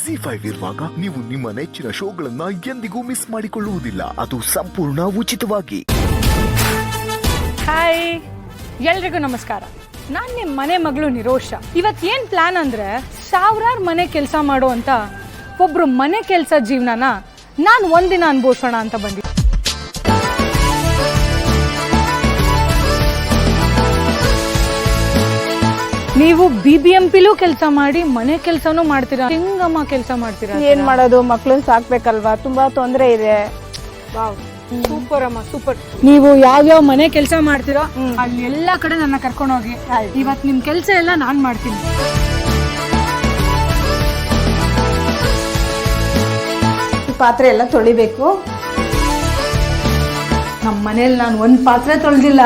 ZEE5 ಇರುವಾಗ ನೀವು ನಿಮ್ಮ ನೆಚ್ಚಿನ ಶೋಗಳನ್ನ ಎಂದಿಗೂ ಮಿಸ್ ಮಾಡಿಕೊಳ್ಳುವುದಿಲ್ಲ. ಅದು ಸಂಪೂರ್ಣ ಉಚಿತವಾಗಿ. ಹಾಯ್, ಎಲ್ರಿಗೂ ನಮಸ್ಕಾರ. ನಾನು ನಿಮ್ಮ ಮನೆ ಮಗಳು ನಿರೋಷ. ಇವತ್ತು ಏನು ಪ್ಲಾನ್ ಅಂದರೆ, ಸಾವಿರಾರು ಮನೆ ಕೆಲಸ ಮಾಡುವಂಥ ಒಬ್ಬರು ಮನೆ ಕೆಲಸ ಜೀವನನ ನಾನು ಒಂದಿನ ಅನುಭವಿಸೋಣ ಅಂತ ಬಂದಿದ್ದೆ. ನೀವು BBMPಲೂ ಕೆಲಸ ಮಾಡಿ ಮನೆ ಕೆಲಸನೂ ಮಾಡ್ತೀರಾ, ಹೆಂಗಮ್ಮ ಕೆಲಸ ಮಾಡ್ತೀರಾ? ಏನ್ ಮಾಡೋದು, ಮಕ್ಳನ್ನ ಸಾಕ್ಬೇಕಲ್ವಾ, ತುಂಬಾ ತೊಂದರೆ ಇದೆ. ಸೂಪರ್ ಅಮ್ಮ, ಸೂಪರ್. ನೀವು ಯಾವ್ಯಾವ ಮನೆ ಕೆಲಸ ಮಾಡ್ತೀರೋ ಅಲ್ಲಿ ಎಲ್ಲಾ ಕಡೆ ನನ್ನ ಕರ್ಕೊಂಡು ಹೋಗಿ. ಇವತ್ತು ನಿಮ್ ಕೆಲಸ ಎಲ್ಲ ನಾನ್ ಮಾಡ್ತೀನಿ. ಪಾತ್ರೆ ಎಲ್ಲ ತೊಳಿಬೇಕು. ನಮ್ಮ ಮನೇಲಿ ನಾನು ಒಂದ್ ಪಾತ್ರೆ ತೊಳೆದಿಲ್ಲ,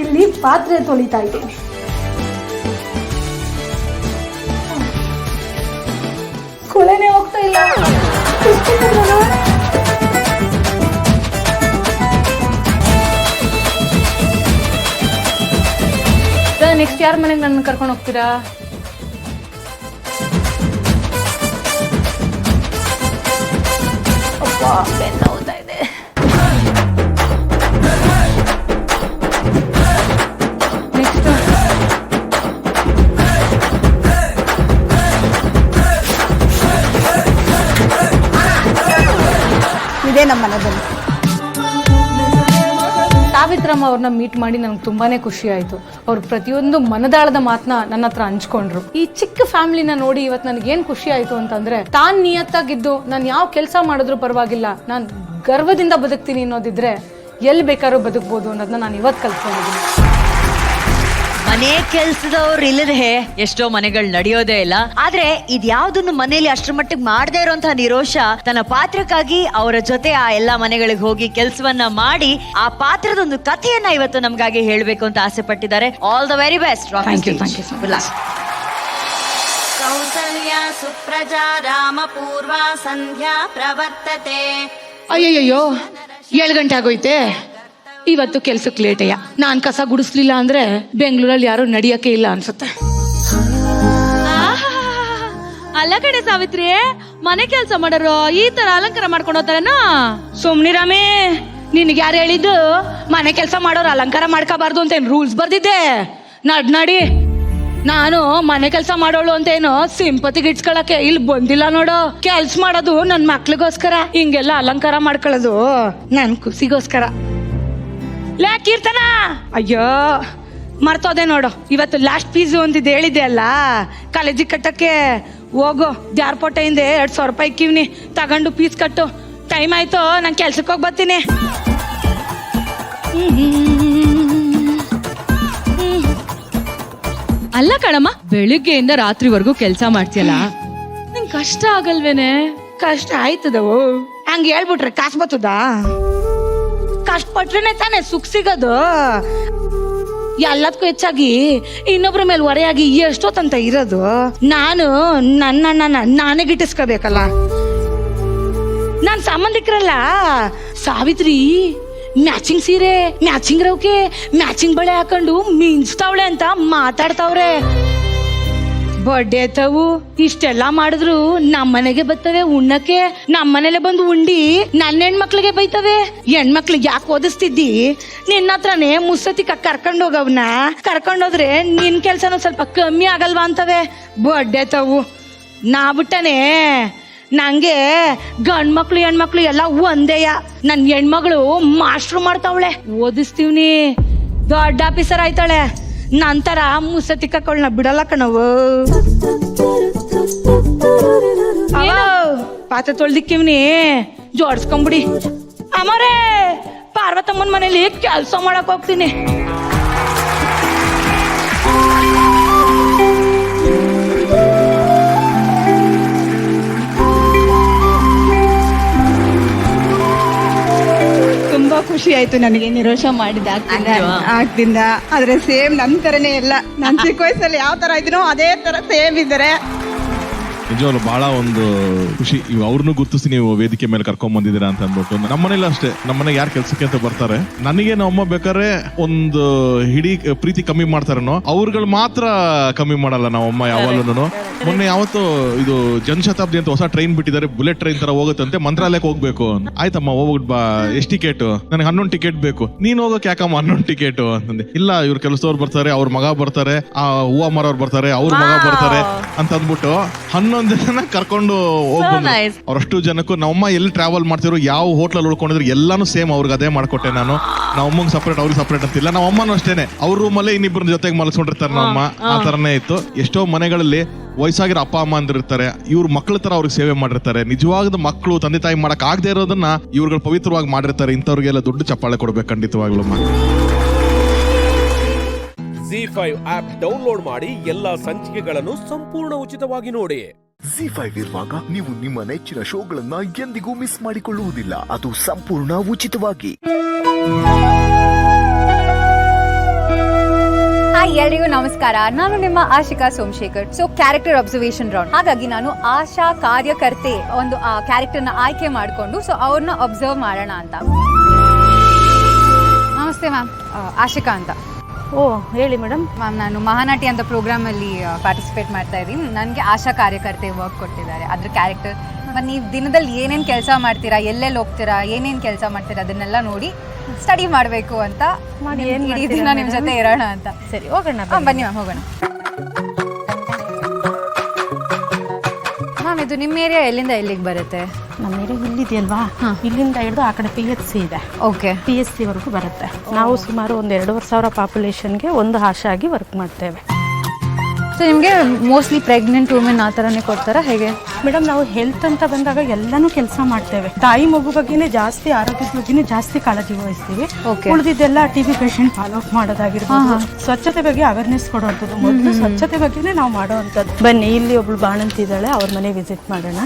ಇಲ್ಲಿ ಪಾತ್ರೆ ತೊಳಿತಾ ಇದ್ದೀನಿ. ಕೊಳೆನೆ ಹೋಗ್ತಾ ಇಲ್ಲ. ನೆಕ್ಸ್ಟ್ ಯಾರ ಮನೆಗೆ ನನ್ನ ಕರ್ಕೊಂಡು ಹೋಗ್ತೀರಾ? ಬೆನ್ನೋಗ್ತಾ ಇದೆ. ನೆಕ್ಸ್ಟ್ ಇದೇ ನಮ್ಮ ಮನೆದಲ್ಲಿ. ಸಾವಿತ್ರಮ್ಮ ಅವ್ರನ್ನ ಮೀಟ್ ಮಾಡಿ ನನಗೆ ತುಂಬಾನೇ ಖುಷಿ ಆಯ್ತು. ಅವ್ರು ಪ್ರತಿಯೊಂದು ಮನದಾಳದ ಮಾತನ್ನ ನನ್ನ ಹತ್ರ ಹಂಚ್ಕೊಂಡ್ರು. ಈ ಚಿಕ್ಕ ಫ್ಯಾಮಿಲಿನ ನೋಡಿ ಇವತ್ತು ನನಗೆ ಏನ್ ಖುಷಿ ಆಯ್ತು ಅಂತಂದ್ರೆ, ತಾನ್ ನಿಯತ್ತಾಗಿದ್ದು ನಾನು ಯಾವ ಕೆಲಸ ಮಾಡಿದ್ರು ಪರವಾಗಿಲ್ಲ, ನಾನು ಗರ್ವದಿಂದ ಬದುಕ್ತೀನಿ ಅನ್ನೋದಿದ್ರೆ ಎಲ್ಲಿ ಬೇಕಾದ್ರೂ ಬದುಕ್ಬೋದು ಅನ್ನೋದನ್ನ ನಾನು ಇವತ್ತು ಕಲ್ತ್ಕೊಂಡಿದ್ದೀನಿ. ಮನೆ ಕೆಲ್ಸದವ್ರು ಇಲ್ಲದೆ ಎಷ್ಟೋ ಮನೆಗಳು ನಡೆಯೋದೇ ಇಲ್ಲ. ಆದ್ರೆ ಇದ್ಯಾವ್ದನ್ನು ಮನೇಲಿ ಅಷ್ಟ್ರ ಮಟ್ಟಿಗೆ ಮಾಡದೇ ಇರೋಂತಹ ನಿರೋಷ ತನ್ನ ಪಾತ್ರಕ್ಕಾಗಿ ಅವರ ಜೊತೆ ಆ ಎಲ್ಲಾ ಮನೆಗಳಿಗೆ ಹೋಗಿ ಕೆಲಸವನ್ನ ಮಾಡಿ ಆ ಪಾತ್ರದ ಕಥೆಯನ್ನ ಇವತ್ತು ನಮ್ಗಾಗಿ ಹೇಳ್ಬೇಕು ಅಂತ ಆಸೆ ಪಟ್ಟಿದ್ದಾರೆ. All the very best. Kausalya ಸುಪ್ರಜಾ ರಾಮ ಪೂರ್ವ ಸಂಧ್ಯಾ ಪ್ರವರ್ತತೆ. ಅಯ್ಯಯ್ಯೋ, 7 ಗಂಟೆ ಆಗೋಯ್ತೆ. ಇವತ್ತು ಕೆಲ್ಸಕ್ಕೆ ಲೇಟಯ್ಯ. ನಾನ್ ಕಸ ಗುಡಿಸ್ಲಿಲ್ಲ ಅಂದ್ರೆ ಬೆಂಗಳೂರಲ್ಲಿ ಯಾರು ನಡಿಯಕ್ಕೆ ಇಲ್ಲ ಅನ್ಸುತ್ತೆ. ಅಲ್ಲ ಕಡೆ ಸಾವಿತ್ರಿ, ಮನೆ ಕೆಲ್ಸ ಮಾಡೋರು ಈ ತರ ಅಲಂಕಾರ ಮಾಡ್ಕೊಂಡು ಹೋಗ್ತಾರೇನ? ಸುಮ್ನಿರಾಮೇ, ನಿನ್ಗೆ ಯಾರು ಹೇಳಿದ್ದು ಮನೆ ಕೆಲಸ ಮಾಡೋರು ಅಲಂಕಾರ ಮಾಡ್ಕೋಬಾರ್ದು ಅಂತ ಏನ್ ರೂಲ್ಸ್ ಬರ್ದಿದ್ದೆ? ನಡಿ, ನಾನು ಮನೆ ಕೆಲಸ ಮಾಡೋಳು ಅಂತ ಏನು ಸಿಂಪತಿಗೆ ಇಟ್ಸ್ಕೊಳಕ್ಕೆ ಇಲ್ಲಿ ಬಂದಿಲ್ಲ ನೋಡು. ಕೆಲ್ಸ ಮಾಡೋದು ನನ್ ಮಕ್ಳಿಗೋಸ್ಕರ, ಹಿಂಗೆಲ್ಲ ಅಲಂಕಾರ ಮಾಡ್ಕೊಳ್ಳೋದು ನನ್ ಖುಷಿಗೋಸ್ಕರ. ಲೇ ಕೀರ್ತನ, ಅಯ್ಯೋ ಮರ್ತೋದೆ ನೋಡು, ಇವತ್ತು ಲಾಸ್ಟ್ ಫೀಸು ಅಂತಿದ್ದು ಹೇಳಿದ್ದೆ ಅಲ್ಲ ಕಾಲೇಜಿಗೆ ಕಟ್ಟಕ್ಕೆ. ಹೋಗು, ಜಾರ್ಪೋಟೆಯಿಂದ 2,000 ರೂಪಾಯಿ ಕಿವ್ನಿ ತಗೊಂಡು ಫೀಸ್ ಕಟ್ಟು. ಟೈಮ್ ಆಯ್ತು, ನಾನು ಕೆಲ್ಸಕ್ಕೆ ಹೋಗಿ ಬರ್ತೀನಿ. ಅಲ್ಲ ಕಣಮ್ಮ, ಬೆಳಿಗ್ಗೆಯಿಂದ ರಾತ್ರಿವರೆಗೂ ಕೆಲ್ಸ ಮಾಡ್ತೀಯಲ್ಲ, ನಿಂಗೆ ಕಷ್ಟ ಆಗಲ್ವೇನೆ? ಕಷ್ಟ ಆಯ್ತದವು, ಹಂಗೆ ಹೇಳ್ಬಿಟ್ರೆ ಕಾಸು ಬರ್ತದ? ಕಷ್ಟಪಟ್ರೇನೆ ತಾನೇ ಸುಖ ಸಿಗೋದು. ಎಲ್ಲದಕ್ಕೂ ಹೆಚ್ಚಾಗಿ ಇನ್ನೊಬ್ರ ಮೇಲೆ ಹೊರೆಯಾಗಿ ಎಷ್ಟೊತ್ತಂತ ಇರೋದು. ನಾನು ನನ್ನ ನಾನೇ ಗಿಟ್ಟಿಸ್ಕೋಬೇಕಲ್ಲ. ನಾನ್ ಸಂಬಂಧಿಕರಲ್ಲ, ಸಾವಿತ್ರಿ ಮ್ಯಾಚಿಂಗ್ ಸೀರೆ, ಮ್ಯಾಚಿಂಗ್ ರೌಕೆ, ಮ್ಯಾಚಿಂಗ್ ಬಳೆ ಹಾಕೊಂಡು ಮಿಂಚ್ತಾವಳೆ ಅಂತ ಮಾತಾಡ್ತಾವ್ರೆ. ಬರ್ಡೇ ಆಯ್ತವು, ಇಷ್ಟೆಲ್ಲ ಮಾಡಿದ್ರು ನಮ್ಮನೆಗೆ ಬರ್ತವೆ ಉಣ್ಣಕ್ಕೆ. ನಮ್ಮನೇಲೆ ಬಂದು ಉಂಡಿ ನನ್ನ ಹೆಣ್ಮಕ್ಳಿಗೆ ಬೈತವೆ. ಹೆಣ್ಮಕ್ಳಿಗೆ ಯಾಕೆ ಓದಿಸ್ತಿದ್ದಿ? ನಿನ್ನ ಹತ್ರನೇ ಮುಸ್ಸತಿಕ ಕರ್ಕೊಂಡೋಗವ್ನ. ಕರ್ಕೊಂಡೋದ್ರೆ ನಿನ್ ಕೆಲ್ಸನೂ ಸ್ವಲ್ಪ ಕಮ್ಮಿ ಆಗಲ್ವಾ ಅಂತವೆ. ಬರ್ಡೇ ಆಯ್ತವು, ನಾ ಬಿಟ್ಟನೆ ನಂಗೆ ಗಂಡ್ಮಕ್ಳು ಹೆಣ್ಮಕ್ಳು ಎಲ್ಲ ಒಂದೇಯ. ನನ್ ಹೆಣ್ಮಗಳು ಮಾಸ್ಟ್ರು ಮಾಡ್ತಾವಳೆ, ಓದಿಸ್ತೀವ್ನಿ, ದೊಡ್ಡ ಆಫೀಸರ್ ಆಯ್ತಾಳೆ. ನಂತರ ಮುಸತಿ ಕಕ್ಕಳನ್ನ ಬಿಡಲ್ಲ ಕಣವು. ಪಾತ್ರೆ ತೊಳ್ದಿಕ್ಕಿವ್ನಿ, ಜೋಡಿಸ್ಕೊಂಬಿಡಿ. ಅಮ್ಮರೇ, ಪಾರ್ವತಮ್ಮನ ಮನೇಲಿ ಕೆಲ್ಸ ಮಾಡಕ್ ಹೋಗ್ತೀನಿ. ತುಂಬಾ ಖುಷಿ ಆಯ್ತು ನನಗೆ ನಿರೋಷ ಮಾಡಿದ ಆಗ್ದಿಂದ. ಆದ್ರೆ ಸೇಮ್ ನನ್ ತರನೇ ಇಲ್ಲ. ನನ್ ಚಿಕ್ಕ ವಯಸ್ಸಲ್ಲಿ ಯಾವ ತರ ಇದ್ದೀನೋ ಅದೇ ತರ ಸೇಮ್ ಇದ್ದಾರೆ. ನಿಜವಾಗ್ಲು ಬಹಳ ಒಂದು ಖುಷಿ. ಇವ್ ಅವ್ರನ್ನೂ ಗುರ್ತಿಸಿ ನೀವು ವೇದಿಕೆ ಮೇಲೆ ಕರ್ಕೊಂಡ್ ಬಂದಿದ್ದೀರಾ ಅಂತ ಅಂದ್ಬಿಟ್ಟು. ನಮ್ಮನೇಲಿ ಅಷ್ಟೇ, ನಮ್ಮನೆಗೆ ಯಾರು ಕೆಲ್ಸಕ್ಕೆ ಅಂತ ಬರ್ತಾರೆ, ನನಗೆ ನಮ್ಮಮ್ಮ ಬೇಕಾದ್ರೆ ಒಂದು ಹಿಡಿ ಪ್ರೀತಿ ಕಮ್ಮಿ ಮಾಡ್ತಾರನೋ ಅವ್ರುಗಳು ಮಾತ್ರ ಕಮ್ಮಿ ಮಾಡಲ್ಲ ನಮ್ಮಮ್ಮ ಯಾವಾಗಲೂ. ಮೊನ್ನೆ ಯಾವತ್ತು ಇದು ಜನಶತಾಬ್ದಿ ಅಂತ ಹೊಸ ಟ್ರೈನ್ ಬಿಟ್ಟಿದ್ದಾರೆ, ಬುಲೆಟ್ ಟ್ರೈನ್ ತರ ಹೋಗುತ್ತಂತೆ, ಮಂತ್ರಾಲಯಕ್ಕೆ ಹೋಗ್ಬೇಕು. ಆಯ್ತಮ್ಮ ಹೋಗ್ಬಿಟ್ ಬಾ, ಎಷ್ಟು ಟಿಕೆಟ್? ನನಗೆ 11 ಟಿಕೆಟ್ ಬೇಕು. ನೀನ್ ಹೋಗಕ್ ಯಾಕಮ್ಮ 11 ಟಿಕೆಟ್ ಅಂತಂದೆ. ಇಲ್ಲ ಇವ್ರ ಕೆಲಸದವ್ರು ಬರ್ತಾರೆ, ಅವ್ರ ಮಗ ಬರ್ತಾರೆ, ಆ ಹೂವ ಮಾರವ್ರು ಬರ್ತಾರೆ, ಅವ್ರ ಮಗ ಬರ್ತಾರೆ ಅಂತ ಅಂದ್ಬಿಟ್ಟು 11 ಜನ ಕರ್ಕೊಂಡು ಹೋಗ್ಬೋದು. ಅವ್ರಷ್ಟು ಜನಕ್ಕೂ ನಮ್ಮಮ್ಮ ಎಲ್ಲಿ ಟ್ರಾವೆಲ್ ಮಾಡ್ತಿರೋ, ಯಾವ ಹೋಟ್ಲಲ್ಲಿ ಉಳ್ಕೊಂಡಿದ್ರು ಎಲ್ಲಾನು ಸೇಮ್ ಅವ್ರಿಗೆ ಅದೇ ಮಾಡ್ಕೊಟ್ಟೆ ನಾನು. ನಮ್ಮಮ್ಮಂಗ್ ಸಪ್ರೇಟ್ ಅವ್ರಿಗೆ ಸಪ್ರೇಟ್ ಅಂತಿಲ್ಲ. ನಮ್ಮ ಅಮ್ಮನೂ ಅಷ್ಟೇನೆ, ಅವ್ರ ರೂಮಲ್ಲೇ ಇನ್ನಿಬ್ಬರ ಜೊತೆಗೆ ಮಲ್ಸ್ಕೊಂಡಿರ್ತಾರೆ ನಮ್ಮಮ್ಮ. ಆ ತರನೇ ಇತ್ತು. ಎಷ್ಟೋ ಮನೆಗಳಲ್ಲಿ ವಯಸ್ಸಾಗಿರೋ ಅಪ್ಪ ಅಮ್ಮ ಅಂದಿರ್ತಾರೆ, ಇವ್ರ ಮಕ್ಳ ತರ ಅವ್ರಿಗೆ ಸೇವೆ ಮಾಡಿರ್ತಾರೆ. ನಿಜವಾದ ಮಕ್ಕಳು ತಂದೆ ತಾಯಿ ಮಾಡಕ್ ಆಗದೆ ಇರೋದನ್ನ ಇವ್ರುಗಳು ಪವಿತ್ರವಾಗಿ ಮಾಡಿರ್ತಾರೆ. ಇಂಥವ್ರಿಗೆಲ್ಲ ದೊಡ್ಡ ಚಪ್ಪಾಳೆ ಕೊಡ್ಬೇಕು ಖಂಡಿತವಾಗ್ಲೂ. ZEE5 ಆಪ್ ಡೌನ್ಲೋಡ್ ಮಾಡಿ ಎಲ್ಲಾ ಸಂಚಿಕೆಗಳನ್ನು ಸಂಪೂರ್ಣ ಉಚಿತವಾಗಿ ನೋಡಿ. ZEE5 ಇರುವಾಗ ನೀವು ನಿಮ್ಮ ನೆಚ್ಚಿನ ಶೋಗಳನ್ನ ಎಂದಿಗೂ ಮಿಸ್ ಮಾಡಿಕೊಳ್ಳುವುದಿಲ್ಲ, ಅದು ಸಂಪೂರ್ಣ ಉಚಿತವಾಗಿ. ಹಾಯ್, ಎಲ್ರಿಗೂ ನಮಸ್ಕಾರ. ನಾನು ನಿಮ್ಮ Ashika Somashekar. So character observation round. ಹಾಗಾಗಿ ನಾನು ಆಶಾ ಕಾರ್ಯಕರ್ತೆ ಒಂದು ಕ್ಯಾರೆಕ್ಟರ್ನ ಆಯ್ಕೆ ಮಾಡಿಕೊಂಡು ಸೊ ಅವ್ರನ್ನ ಅಬ್ಸರ್ವ್ ಮಾಡೋಣ ಅಂತ. ನಮಸ್ತೆ ಮ್ಯಾಮ್, ಆಶಿಕಾ ಅಂತ. ಓ ಹೇಳಿ ಮೇಡಮ್. ಮ್ಯಾಮ್, ನಾನು ಮಹಾನಟಿ ಅಂತ ಪ್ರೋಗ್ರಾಮಲ್ಲಿ ಪಾರ್ಟಿಸಿಪೇಟ್ ಮಾಡ್ತಾ ಇದ್ದೀನಿ. ನನಗೆ ಆಶಾ ಕಾರ್ಯಕರ್ತೆ ವರ್ಕ್ ಕೊಟ್ಟಿದ್ದಾರೆ, ಅದ್ರ ಕ್ಯಾರೆಕ್ಟರ್. ಮತ್ತು ನೀವು ದಿನದಲ್ಲಿ ಏನೇನು ಕೆಲಸ ಮಾಡ್ತೀರಾ, ಎಲ್ಲೆಲ್ಲಿ ಹೋಗ್ತೀರಾ, ಏನೇನು ಕೆಲಸ ಮಾಡ್ತೀರಾ ಅದನ್ನೆಲ್ಲ ನೋಡಿ ಸ್ಟಡಿ ಮಾಡಬೇಕು ಅಂತ ಇಡೀ ದಿನ ನಿಮ್ಮ ಜೊತೆ ಇರೋಣ ಅಂತ. ಸರಿ ಹೋಗೋಣ, ಬನ್ನಿ ಮ್ಯಾಮ್, ಹೋಗೋಣ. ಮ್ಯಾಮ್, ಇದು ನಿಮ್ಮ ಏರಿಯಾ ಎಲ್ಲಿಂದ ಎಲ್ಲಿಗೆ ಬರುತ್ತೆ? ನಮ್ಮ ಏರಿಯಾ ಇಲ್ಲಿದೆಯಲ್ವಾ, ಇಲ್ಲಿಂದ ಹಿಡಿದು ಆ ಕಡೆ PHC ಇದೆ. ಓಕೆ, PHC ವರೆಗೂ ಬರುತ್ತೆ. ನಾವು ಸುಮಾರು ಒಂದು 2,500 ಪಾಪ್ಯುಲೇಷನ್ಗೆ ಒಂದು ಆಶಾ ಆಗಿ ವರ್ಕ್ ಮಾಡ್ತೇವೆ. ಸೊ ನಿಮಗೆ ಮೋಸ್ಟ್ಲಿ ಪ್ರೆಗ್ನೆಂಟ್ ವುಮೆನ್ ಆ ಥರನೇ ಕೊಡ್ತಾರಾ, ಹೇಗೆ? ಮೇಡಮ್, ನಾವು ಹೆಲ್ತ್ ಅಂತ ಬಂದಾಗ ಎಲ್ಲನೂ ಕೆಲಸ ಮಾಡ್ತೇವೆ. ತಾಯಿ ಮಗು ಬಗ್ಗೆನೇ ಜಾಸ್ತಿ, ಆರೋಗ್ಯದ ಬಗ್ಗೆನೇ ಜಾಸ್ತಿ ಕಾಳಜಿ ವಹಿಸ್ತೀವಿ. ಉಳಿದಿದ್ದೆಲ್ಲ TB ಪೇಷಂಟ್ ಫಾಲೋ ಅಪ್ ಮಾಡೋದಾಗಿರ್ಬೋದು, ಸ್ವಚ್ಛತೆ ಬಗ್ಗೆ ಅವೇರ್ನೆಸ್ ಕೊಡುವಂಥದ್ದು. ಮೊದಲು ಸ್ವಚ್ಛತೆ ಬಗ್ಗೆನೇ ನಾವು ಮಾಡೋವಂಥದ್ದು. ಬನ್ನಿ, ಇಲ್ಲಿ ಒಬ್ಳು ಬಾಣಂತಿದ್ದಾಳೆ, ಅವ್ರ ಮನೆ ವಿಸಿಟ್ ಮಾಡೋಣ.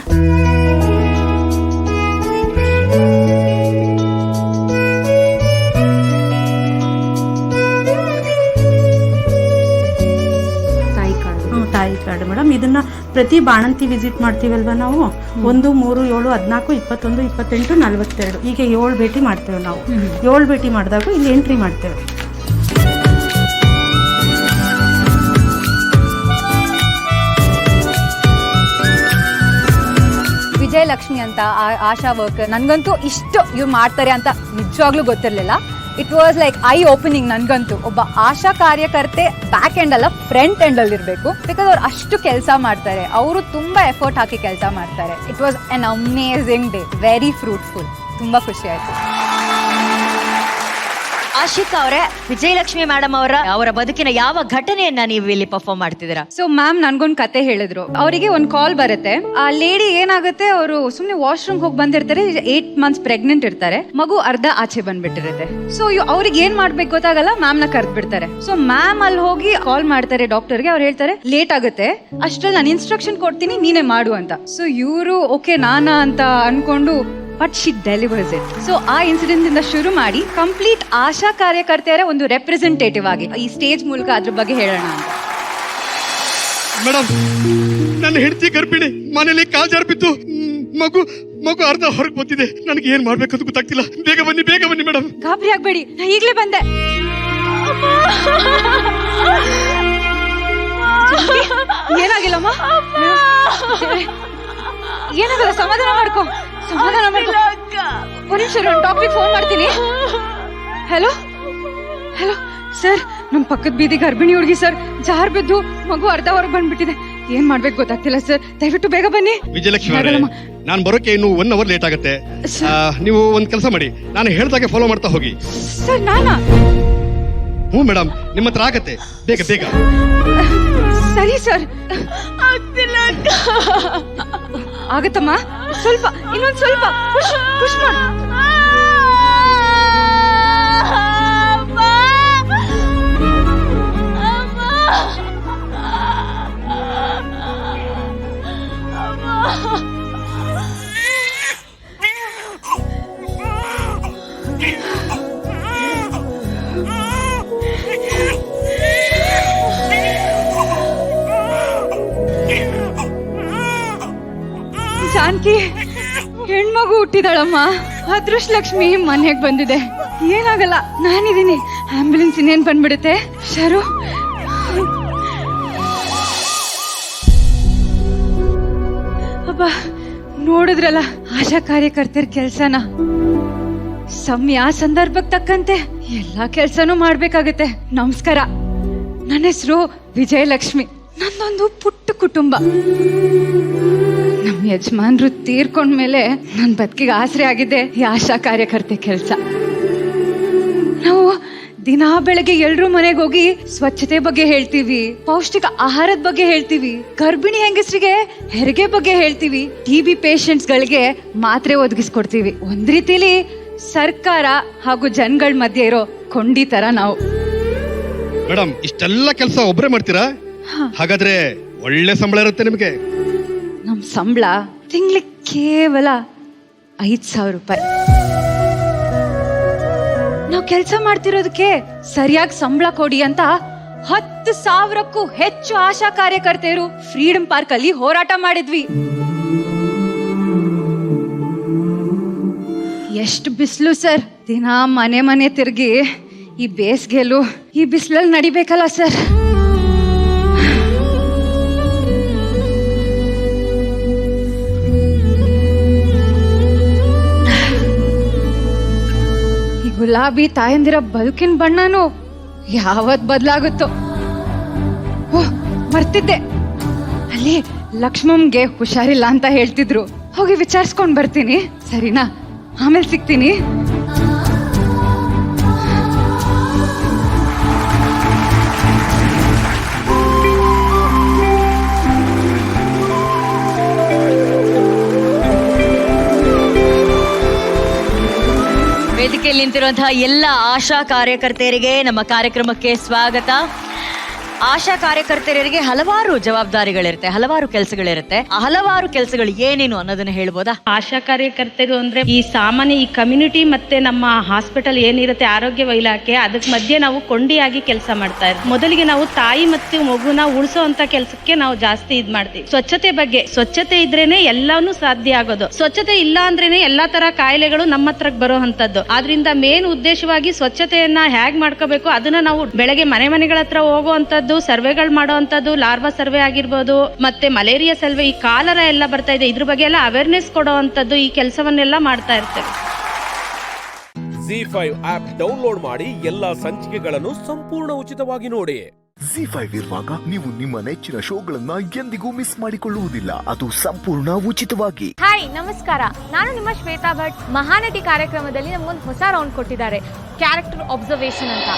ತಾಯಿ ಕಾರ್ಡ್ ಮೇಡಮ್, ಇದನ್ನ ಪ್ರತಿ ಬಾಣಂತಿ ವಿಸಿಟ್ ಮಾಡ್ತೀವಲ್ವಾ ನಾವು, 1, 3, 7, 14, 21, 28, 42 ಹೀಗೆ 7 ಭೇಟಿ ಮಾಡ್ತೇವೆ ನಾವು. 7 ಭೇಟಿ ಮಾಡಿದಾಗ ಇಲ್ಲಿ ಎಂಟ್ರಿ ಮಾಡ್ತೇವೆ. ವಿಜಯಲಕ್ಷ್ಮಿ ಅಂತ ಆಶಾ ವರ್ಕರ್. ನನಗಂತೂ ಇಷ್ಟು ಇವ್ರು ಮಾಡ್ತಾರೆ ಅಂತ ನಿಜವಾಗ್ಲೂ ಗೊತ್ತಿರಲಿಲ್ಲ. It was like I opening. ನನಗಂತೂ ಒಬ್ಬ ಆಶಾ ಕಾರ್ಯಕರ್ತೆ ಬ್ಯಾಕ್ ಎಂಡ್ ಅಲ್ಲ, ಫ್ರಂಟ್ ಎಂಡ್ ಅಲ್ಲಿ ಇರಬೇಕು. ಬಿಕಾಸ್ ಅವ್ರು ಅಷ್ಟು ಕೆಲಸ ಮಾಡ್ತಾರೆ, ಅವರು ತುಂಬಾ ಎಫರ್ಟ್ ಹಾಕಿ ಕೆಲಸ ಮಾಡ್ತಾರೆ. It was an amazing day, very fruitful. ತುಂಬಾ ಖುಷಿ ಆಯ್ತು. ಆಶಿಕಾ ಅವರೇ, ವಿಜಯಲಕ್ಷ್ಮಿ ಮೇಡಮ್ ಅವರ ಬದುಕಿನ ಯಾವ ಘಟನೆಯನ್ನ ನೀವು ಇಲ್ಲಿ ಪರ್ಫಾರ್ಮ್ ಮಾಡ್ತಿದ್ದೀರಾ? ಸೊ ಮ್ಯಾಮ್ ನನ್ಗೊಂದು ಕತೆ ಹೇಳಿದ್ರು. ಅವರಿಗೆ ಒಂದು ಕಾಲ್ ಬರುತ್ತೆ. ಆ ಲೇಡಿ ಏನಾಗುತ್ತೆ, ಅವರು ಸುಮ್ನೆ ವಾಶ್ರೂಮ್ ಹೋಗಿ ಬಂದಿರ್ತಾರೆ. 8 months ಪ್ರೆಗ್ನೆಂಟ್ ಇರ್ತಾರೆ, ಮಗು ಅರ್ಧ ಆಚೆ ಬಂದ್ಬಿಟ್ಟಿರುತ್ತೆ. ಸೊ ಅವ್ರಿಗೆ ಏನ್ ಮಾಡ್ಬೇಕು ಗೊತ್ತಾಗಲ್ಲ, ಮ್ಯಾಮ್ ನ ಕರೆದು ಬಿಡ್ತಾರೆ. ಸೊ ಮ್ಯಾಮ್ ಅಲ್ಲಿ ಹೋಗಿ ಕಾಲ್ ಮಾಡ್ತಾರೆ ಡಾಕ್ಟರ್ಗೆ. ಅವ್ರು ಹೇಳ್ತಾರೆ ಲೇಟ್ ಆಗುತ್ತೆ, ಅಷ್ಟ್ರಲ್ಲಿ ನಾನು ಇನ್ಸ್ಟ್ರಕ್ಷನ್ ಕೊಡ್ತೀನಿ, ನೀನೇ ಮಾಡು ಅಂತ. ಸೊ ಇವರು ಓಕೆ ನಾನಾ ಅಂತ ಅನ್ಕೊಂಡು, but she delivers it. So ಆ ಇನ್ಸಿಡೆಂಟ್ ಇಂದ ಶುರು ಮಾಡಿ ಕಂಪ್ಲೀಟ್ ಆಶಾ ಕಾರ್ಯಕರ್ತೆಯರ ಒಂದು ರೆಪ್ರೆಸೆಂಟೇಟಿವ್ ಆಗಿ ಈ ಸ್ಟೇಜ್ ಮೂಲಕ ಅದ್ರ ಬಗ್ಗೆ ಹೇಳೋಣ ಅಂತ. ಮೇಡಮ್, ನನ್ನ ಹೆಂಡತಿ ಗರ್ಭಿಣಿ, ಮನೇಲಿ ಕಾಲ್ ಜಾರ್ ಬಿದ್ದು ಮಗು ಅರ್ಧ ಹೊರಗೆ ಬಂದಿದೆ. ನನಗೆ ಏನ್ ಮಾಡ್ಬೇಕಂತ ಗೊತ್ತಾಗ್ತಿಲ್ಲ. ಬೇಗ ಬನ್ನಿ ಮೇಡಮ್. ಗಾಬರಿ ಆಗ್ಬೇಡಿ, ನಾ ಈಗ್ಲೇ ಬಂದೆ. ಏನಾಗಿಲ್ಲಮ್ಮ, ಏನಾಗಲ್ಲ, ಸಮಾಧಾನ ಮಾಡ್ಕೊ. ಒಂದು ನಿಮಿಷ, ಡಾಕ್ಟ್ರಿಗೆ ಫೋನ್ ಮಾಡ್ತೀನಿ. ಹಲೋ ಸರ್, ನಮ್ ಪಕ್ಕದ ಬೀದಿ ಗರ್ಭಿಣಿ ಹುಡುಗಿ ಸರ್, ಜಾರ್ ಬಿದ್ದು ಮಗು ಅರ್ಧ ಹೊರಗೆ ಬಂದ್ಬಿಟ್ಟಿದೆ. ಏನ್ ಮಾಡ್ಬೇಕು ಗೊತ್ತಾಗ್ತಿಲ್ಲ ಸರ್, ದಯವಿಟ್ಟು ಬೇಗ ಬನ್ನಿ. ವಿಜಯಲಕ್ಷ್ಮಿ ಅವರೇ, ನಾನು ಬರೋಕೆ ಇನ್ನು 1 hour ಲೇಟ್ ಆಗುತ್ತೆ. ನೀವು ಒಂದ್ ಕೆಲಸ ಮಾಡಿ, ನಾನು ಹೇಳ್ದಾಗೆ ಫಾಲೋ ಮಾಡ್ತಾ ಹೋಗಿ. ಸರ್ ನಾನಾ? ಹ್ಞೂ ಮೇಡಮ್, ನಿಮ್ಮ ಹತ್ರ ಆಗತ್ತೆ, ಬೇಗ. ಸರಿ ಸರ್. ಆಗತ್ತಮ್ಮ, ಸ್ವಲ್ಪ, ಇನ್ನೊಂದ್ ಸ್ವಲ್ಪ ಪುಷ್ ಮಾಡು. ಜಾನಕಿ ಹೆಣ್ಮಗು ಹುಟ್ಟಿದಾಳಮ್ಮ. ಅದೃಷ್ಟ ಲಕ್ಷ್ಮಿ ಮನೆಗ್ ಬಂದಿದೆ. ಏನಾಗಲ್ಲ, ನಾನಿದ್ದೀನಿ. ಆಂಬ್ಯುಲೆನ್ಸ್ ಇನ್ನೇನ್ ಬಂದ್ಬಿಡುತ್ತೆ. ಶರು, ಅಬ್ಬಾ ನೋಡಿದ್ರಲ್ಲ ಆಶಾ ಕಾರ್ಯಕರ್ತರ ಕೆಲ್ಸನ. ಸಮಯ ಸಂದರ್ಭಕ್ಕೆ ತಕ್ಕಂತೆ ಎಲ್ಲಾ ಕೆಲ್ಸನೂ ಮಾಡ್ಬೇಕಾಗತ್ತೆ. ನಮಸ್ಕಾರ, ನನ್ನ ಹೆಸರು ವಿಜಯಲಕ್ಷ್ಮಿ. ನಂದೊಂದು ಪುಟ್ಟ ಕುಟುಂಬ. ನಮ್ಮ ಯಜಮಾನ್ರು ತೀರ್ಕೊಂಡ್ಮೇಲೆ ನನ್ನ ಬದುಕಿಗೆ ಆಸರೆ ಆಗಿದೆ ಈ ಆಶಾ ಕಾರ್ಯಕರ್ತೆ ಕೆಲಸ. ನಾವು ದಿನಾ ಬೆಳಗ್ಗೆ ಎಲ್ರೂ ಮನೆಗೆ ಹೋಗಿ ಸ್ವಚ್ಛತೆ ಬಗ್ಗೆ ಹೇಳ್ತೀವಿ, ಪೌಷ್ಟಿಕ ಆಹಾರದ ಬಗ್ಗೆ ಹೇಳ್ತೀವಿ, ಗರ್ಭಿಣಿ ಹೆಂಗಸರಿಗೆ ಹೆರಿಗೆ ಬಗ್ಗೆ ಹೇಳ್ತೀವಿ, TB ಪೇಷಂಟ್ಸ್ ಗಳಿಗೆ ಮಾತ್ರೆ ಒದಗಿಸ್ಕೊಡ್ತೀವಿ. ಒಂದ್ ರೀತಿಲಿ ಸರ್ಕಾರ ಹಾಗೂ ಜನಗಳ ಮಧ್ಯೆ ಇರೋ ಕೊಂಡಿ ತರ ನಾವು. ಮೇಡಮ್, ಇಷ್ಟೆಲ್ಲ ಕೆಲಸ ಒಬ್ಬರೇ ಮಾಡ್ತೀರಾ? ಹಾಗಾದ್ರೆ ಒಳ್ಳೆ ಸಂಬಳ ಇರುತ್ತೆ ನಿಮಗೆ. ನಮ್ ಸಂಬಳ ತಿಂಗ್ಳಿಗೆ ಕೇವಲ 5,000 ರೂಪಾಯಿ. ನಾವು ಕೆಲಸ ಮಾಡ್ತಿರೋದಕ್ಕೆ ಸರಿಯಾಗಿ ಸಂಬಳ ಕೊಡಿ ಅಂತ 10,000ಕ್ಕೂ ಹೆಚ್ಚು ಆಶಾ ಕಾರ್ಯಕರ್ತೆಯರು ಫ್ರೀಡಂ ಪಾರ್ಕ್ ಅಲ್ಲಿ ಹೋರಾಟ ಮಾಡಿದ್ವಿ. ಎಷ್ಟು ಬಿಸಿಲು ಸರ್. ದಿನ ಮನೆ ಮನೆ ತಿರ್ಗಿ ಈ ಬೇಸಿಗೆಲು ಈ ಬಿಸಿಲಲ್ಲಿ ನಡಿಬೇಕಲ್ಲ ಸರ್. ಈ ಗುಲಾಬಿ ತಾಯಂದಿರ ಬದುಕಿನ ಬಣ್ಣನು ಯಾವತ್ ಬದಲಾಗುತ್ತೋ. ಓಹ್, ಮರ್ತಿದ್ದೆ, ಅಲ್ಲಿ ಲಕ್ಷ್ಮಮ್ಗೆ ಹುಷಾರಿಲ್ಲ ಅಂತ ಹೇಳ್ತಿದ್ರು. ಹೋಗಿ ವಿಚಾರಿಸ್ಕೊಂಡ್ ಬರ್ತೀನಿ. ಸರಿನಾ? ಆಮೇಲೆ ಸಿಗ್ತೀನಿ. ವೇದಿಕೆಯಲ್ಲಿ ನಿಂತಿರುವಂತಹ ಎಲ್ಲ ಆಶಾ ಕಾರ್ಯಕರ್ತೆಯರಿಗೆ ನಮ್ಮ ಕಾರ್ಯಕ್ರಮಕ್ಕೆ ಸ್ವಾಗತ. ಆಶಾ ಕಾರ್ಯಕರ್ತೆಯರಿಗೆ ಹಲವಾರು ಜವಾಬ್ದಾರಿಗಳಿರುತ್ತೆ, ಹಲವಾರು ಕೆಲಸಗಳಿರುತ್ತೆ. ಆ ಹಲವಾರು ಕೆಲಸಗಳು ಏನೇನು ಅನ್ನೋದನ್ನ ಹೇಳ್ಬೋದಾ? ಆಶಾ ಕಾರ್ಯಕರ್ತರು ಅಂದ್ರೆ ಈ ಸಾಮಾನ್ಯ ಈ ಕಮ್ಯುನಿಟಿ ಮತ್ತೆ ನಮ್ಮ ಹಾಸ್ಪಿಟಲ್ ಏನಿರುತ್ತೆ ಆರೋಗ್ಯ ಇಲಾಖೆ, ಅದಕ್ಕೆ ಮಧ್ಯೆ ನಾವು ಕೊಂಡಿಯಾಗಿ ಕೆಲಸ ಮಾಡ್ತಾ ಇರ್ತೀವಿ. ಮೊದಲಿಗೆ ನಾವು ತಾಯಿ ಮತ್ತು ಮಗುನ ಉಳಿಸೋ ಅಂತ ಕೆಲಸಕ್ಕೆ ನಾವು ಜಾಸ್ತಿ ಇದ್ ಮಾಡ್ತೀವಿ. ಸ್ವಚ್ಛತೆ ಬಗ್ಗೆ, ಸ್ವಚ್ಛತೆ ಇದ್ರೇನೆ ಎಲ್ಲಾನು ಸಾಧ್ಯ ಆಗೋದು. ಸ್ವಚ್ಛತೆ ಇಲ್ಲ ಅಂದ್ರೇನೆ ಎಲ್ಲಾ ತರ ಕಾಯಿಲೆಗಳು ನಮ್ಮ ಹತ್ರಕ್ಕೆ ಬರೋ ಅಂತದ್ದು. ಆದ್ರಿಂದ ಮೇನ್ ಉದ್ದೇಶವಾಗಿ ಸ್ವಚ್ಛತೆಯನ್ನ ಹೇಗ್ ಮಾಡ್ಕೋಬೇಕು ಅದನ್ನ ನಾವು ಬೆಳಗ್ಗೆ ಮನೆಗಳ ಹತ್ರ ಹೋಗುವಂತದ್ದು, ಸರ್ವೆಗಳು ಮಾಡುವಂತದ್ದು, ಲಾರ್ವಾ ಸರ್ವೆ ಆಗಿರ್ಬೋದು, ಮತ್ತೆ ಮಲೇರಿಯಾ ಸರ್ವೆ, ಈ ಕಾಲರ ಎಲ್ಲ ಬರ್ತಾ ಇದೆ, ಇದ್ರ ಬಗ್ಗೆ ಎಲ್ಲ ಅವೇರ್ನೆಸ್ ಕೊಡುವಂತದ್ದು, ಈ ಕೆಲಸವನ್ನೆಲ್ಲ ಮಾಡ್ತಾ ಇರ್ತೇವೆ. ZEE5 ಆಪ್ ಡೌನ್ಲೋಡ್ ಮಾಡಿ ಎಲ್ಲಾ ಸಂಚಿಕೆಗಳನ್ನು ಸಂಪೂರ್ಣ ಉಚಿತವಾಗಿ ನೋಡಿ. ZEE5 ಇರುವಾಗ ನೀವು ನಿಮ್ಮ ನೆಚ್ಚಿನ ಶೋಗಳನ್ನ ಎಂದಿಗೂ ಮಿಸ್ ಮಾಡಿಕೊಳ್ಳುವುದಿಲ್ಲ, ಅದು ಸಂಪೂರ್ಣ ಉಚಿತವಾಗಿ. ಹಾಯ್, ನಮಸ್ಕಾರ. ನಾನು ನಿಮ್ಮ ಶ್ವೇತಾ ಭಟ್. ಮಹಾನಟಿ ಕಾರ್ಯಕ್ರಮದಲ್ಲಿ ನಮಗೊಂದು ಹೊಸ ರೌಂಡ್ ಕೊಟ್ಟಿದ್ದಾರೆ, ಕ್ಯಾರೆಕ್ಟರ್ ಅಬ್ಸರ್ವೇಷನ್ ಅಂತ.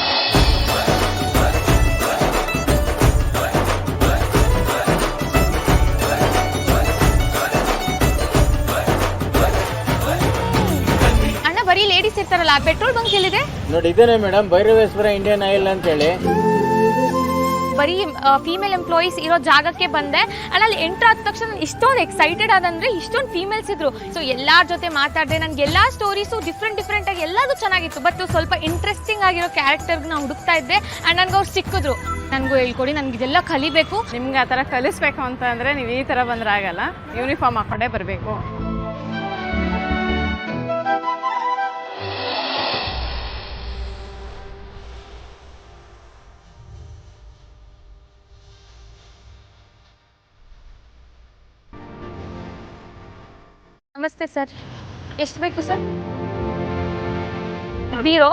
ಬರೀ ಲೇಡೀಸ್ ಇರ್ತಾರಲ್ಲ, ಪೆಟ್ರೋಲ್ ಬಂಕ್ ಎಲ್ಲಿದೆ ನೋಡಿ? ಇದೇನೆ ಮೇಡಮ್, ಭೈರವೇಶ್ವರ ಇಂಡಿಯನ್ ಆಯಿಲ್ ಅಂತ ಹೇಳಿ. ಬರೀ ಫೀಮೇಲ್ ಎಂಪ್ಲಾಯೀಸ್ ಇರೋ ಜಾಗಕ್ಕೆ ಬಂದೆ. ಅಲ್ಲಿ ಎಂಟ್ರ್ ಆದ ತಕ್ಷಣ ಇಷ್ಟೊಂದು ಎಕ್ಸೈಟೆಡ್ ಆದಂದ್ರೆ ಇಷ್ಟೊಂದು ಫೀಮೇಲ್ಸ್ ಇದ್ರು. ಸೊ ಎಲ್ಲಾರ ಜೊತೆ ಮಾತಾಡಿದೆ. ನನ್ಗೆ ಎಲ್ಲಾ ಸ್ಟೋರೀಸು ಡಿಫ್ರೆಂಟ್ ಆಗಿ ಎಲ್ಲದೂ ಚೆನ್ನಾಗಿತ್ತು. ಬಟ್ ಸ್ವಲ್ಪ ಇಂಟ್ರೆಸ್ಟಿಂಗ್ ಆಗಿರೋ ಕ್ಯಾರೆಕ್ಟರ್ ನಾ ಹುಡುಕ್ತಾ ಇದ್ದೆ. ಅಂಡ್ ನನ್ಗೆ ಅವ್ರು ಸಿಕ್ಕಿದ್ರು. ನನಗೂ ಹೇಳ್ಕೊಡಿ, ನನ್ಗೆ ಇದೆಲ್ಲ ಕಲಿಬೇಕು. ನಿಮ್ಗೆ ಆ ತರ ಕಲಿಸ್ಬೇಕು ಅಂತ ಅಂದ್ರೆ ನೀವು ಈ ತರ ಬಂದ್ರೆ ಆಗಲ್ಲ, ಯೂನಿಫಾರ್ಮ್ ಹಾಕೊಂಡೇ ಬರ್ಬೇಕು. ನಮಸ್ತೆ ಸರ್, ಎಷ್ಟು ಬೇಕು ಸರ್? 0.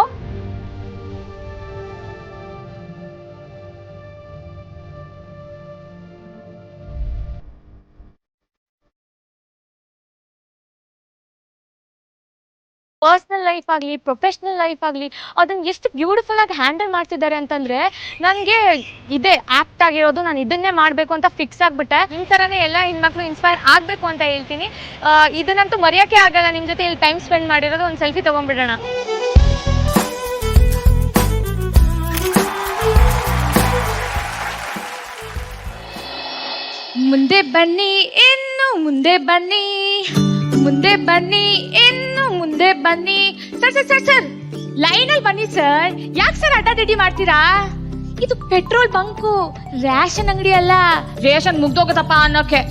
ಪರ್ಸನಲ್ ಲೈಫ್ ಆಗಲಿ, ಪ್ರೊಫೆಷ್ನಲ್ ಲೈಫ್ ಆಗಲಿ, ಅದನ್ನ ಎಷ್ಟು ಬ್ಯೂಟಿಫುಲ್ ಆಗಿ ಹ್ಯಾಂಡಲ್ ಮಾಡ್ತಿದ್ದಾರೆ ಅಂತಂದ್ರೆ ನನಗೆ ಇದೇ ಆಪ್ಟ್ ಆಗಿರೋದು. ನಾನು ಇದನ್ನೇ ಮಾಡಬೇಕು ಅಂತ ಫಿಕ್ಸ್ ಆಗ್ಬಿಟ್ಟೆ. ನಿಮ್ಮ ಥರನೇ ಎಲ್ಲ ಹೆಣ್ಮಕ್ಳು ಇನ್ಸ್ಪೈರ್ ಆಗಬೇಕು ಅಂತ ಹೇಳ್ತೀನಿ. ಇದನ್ನಂತೂ ಮರೆಯೋಕ್ಕೆ ಆಗಲ್ಲ. ನಿಮ್ಮ ಜೊತೆ ಇಲ್ಲಿ ಟೈಮ್ ಸ್ಪೆಂಡ್ ಮಾಡಿರೋದು. ಒಂದು ಸೆಲ್ಫಿ ತೊಗೊಂಡ್ಬಿಡೋಣ. ಮುಂದೆ ಬನ್ನಿ, ಇನ್ನು ಮುಂದೆ ಬನ್ನಿ, ಮುಂದೆ ಬನ್ನಿ, ಇನ್ನು ಮುಂದೆ ಬನ್ನಿ. ಸರ್ ಲೈನ್ ಅಲ್ಲಿ ಬನ್ನಿ ಸರ್. ಯಾಕೆ ಸರ್ ಅಡ್ಡಾದಿಡ್ಡಿ ಮಾಡ್ತೀರಾ? ಇದು ಪೆಟ್ರೋಲ್ ಬಂಕು, ರೇಷನ್ ಅಂಗಡಿ ಅಲ್ಲ. ರೇಷನ್ ಮುಗ್ದೋಗತ್ತಪ್ಪ ಅನ್ನೋಕೆ.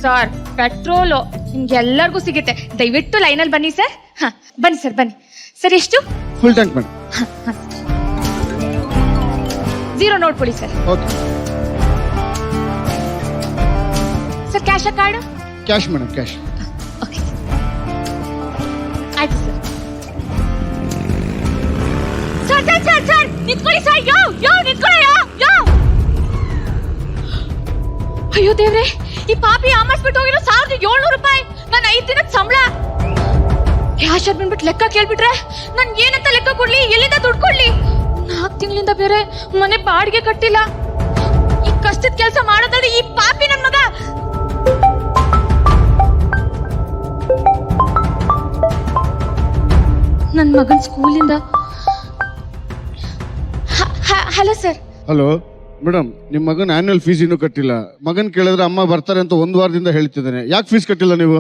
ಸರ್, ಪೆಟ್ರೋಲು ನಿಮ್ಗೆ ಎಲ್ಲರಿಗೂ ಸಿಗುತ್ತೆ. ದಯವಿಟ್ಟು ಲೈನಲ್ಲಿ ಬನ್ನಿ ಸರ್. ಹಾ ಬನ್ನಿ ಸರ್, ಬನ್ನಿ ಸರ್. ಎಷ್ಟು? Full tank madam. 0 ನೋಡ್ಕೊಳ್ಳಿ sir. Okay sir cash card? Cash madam, cash. ಓಕೆ ಆಯ್ತು sir. Sir sir sir sir ನಿಂತ್ಕೊಳ್ಳಿ ಸರ್. ಯೋ ನಿಂತ್ಕೊಳ್ಳಿ. ಯೋ ಅಯ್ಯೋ ದೇವ್ರೆ, ಈ ಪಾಪಿ ಆಮರ್ಸ್ಬಿಟ್ಟು ಹೋಗಿರೋ 1700 ರೂಪಾಯಿ ನನ್ನ 5 ದಿನದ ಸಂಬಳ. ಕ್ಯಾಶ್ ಬಂದ್ಬಿಟ್ಟು ಲೆಕ್ಕ ಕೇಳ್ಬಿಟ್ರೆ ನನ್ ಏನಂತ ಲೆಕ್ಕ ಕೊಡ್ಲಿ, ಎಲ್ಲಿಂದ ದುಡ್ಡು ಕೊಡ್ಲಿ? 4 ತಿಂಗಳಿಂದ ಬೇರೆ ಮನೆ ಬಾಡಿಗೆ ಕಟ್ಟಿಲ್ಲ. ಈ ಕಷ್ಟದ ಕೆಲಸ ಮಾಡೋದಾದ್ರೆ ಈ ಪಾಪಿ ನನ್ ಮಗ. ನನ್ ಮಗನ್ ಸ್ಕೂಲಿಂದ. Hello sir. ಹಲೋ ಮೇಡಮ್, ನಿಮ್ಮ ಮಗನ ಆನ್ಯುವಲ್ ಫೀಸ್ ಇನ್ನೂ ಕಟ್ಟಿಲ್ಲ. ಮಗನ್ ಕೇಳಿದ್ರೆ ಅಮ್ಮ ಬರ್ತಾರೆ ಅಂತ 1 ವಾರದಿಂದ ಹೇಳ್ತಿದ್ದಾನೆ. ಯಾಕೆ ಫೀಸ್ ಕಟ್ಟಿಲ್ಲ ನೀವು?